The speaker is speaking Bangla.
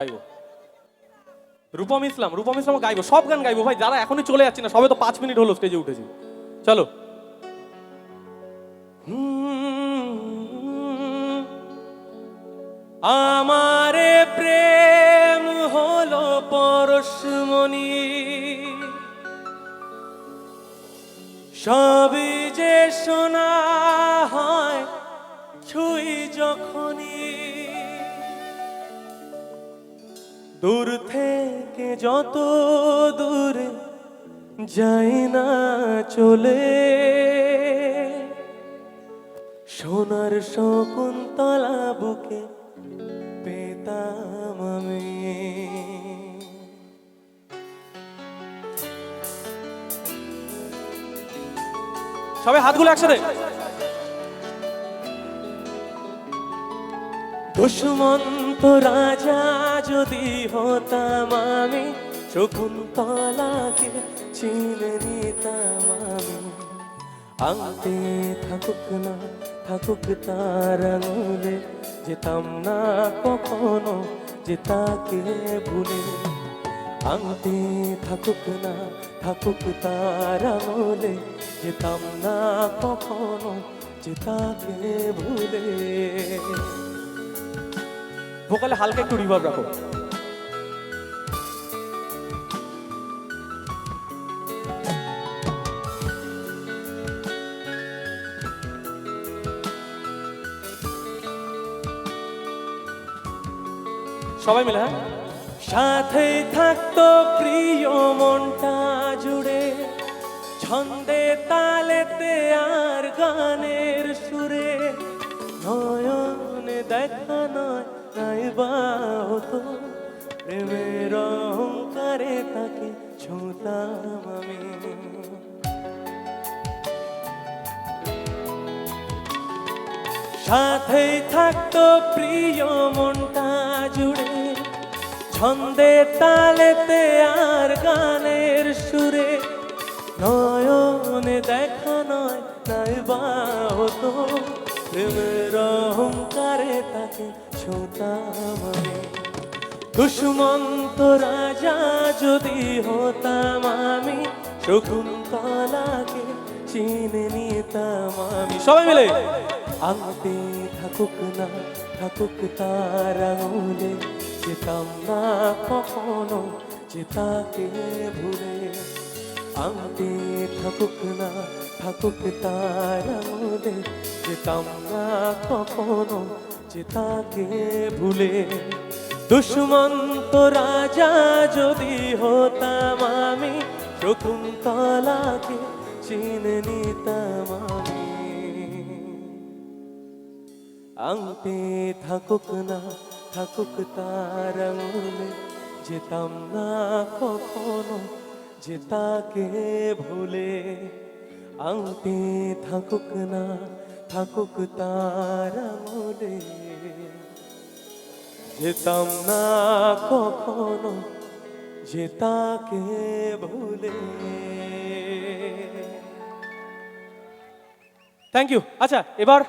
গাইবো রূপম ইসলাম গাইবো, সব গান গাইবো ভাই, যারা এখনই চলে যাচ্ছে না, সবে তো 5 মিনিট হলো স্টেজে উঠেছি। চলো। আমারে প্রেম হলো পরশমণি, সবই যে শোনা হয় ছুঁই যখনই, দূর থেকে যত দূরে যাই না চলে, সোনার শকুন্তলা বুকে পেতাম আমি। সবাই হাতগুলো একসাথে। দুষ্মন্ত রাজা যদি হতাম আমি, শকুন্তলাকে চিনে নিতাম আমি। আংটি থাকুক তার আঙুলে, যেতাম না কখনো যে তাকে ভুলে। আংটি থাকুক তার আঙুলে, যেতাম না কখনো যে তাকে ভুলে। ভোকালে হালকা একটু রিভার্ব রাখো। সবাই মিলে, হ্যাঁ। সাথে থাকতো প্রিয় মনটা জুড়ে, ছন্দে তালেতে আর গানের সুরে। নয়নে দেখা নয় নাইবা হতো, প্রেমের অহংকারে তাকে ছুঁতাম আমি। সাথেই থাকতো প্রিয় মনটা জুড়ে, ছন্দে তালেতে আর গানের সুরে। নয়নে দেখা নয় নাইবা হতো, প্রেমের অহংকারে তাকে ছুঁতাম আমি। দুষ্মন্ত রাজা যদি হতাম আমি, শকুন্তলাকে চিনে নিতাম আমি। সবাই মিলে। আংটি থাকুক তার আঙুলে, যেতাম না কখনো যে তাকে ভুলে। আংটি থাকুক তার আঙুলে, যেতাম না কখনো যে তাকে ভুলে। দুষ্মন্ত রাজা যদি হতাম আমি, শকুন্তলাকে চিনে নিতাম আমি। আংটি থাকুক তার আঙুলে, যেতাম না কখনো যে তাকে ভুলে। আংটি থাকুক তার আঙুলে, যেতাম না কখনো যে তাকে ভুলে। Thank you. আচ্ছা, এবার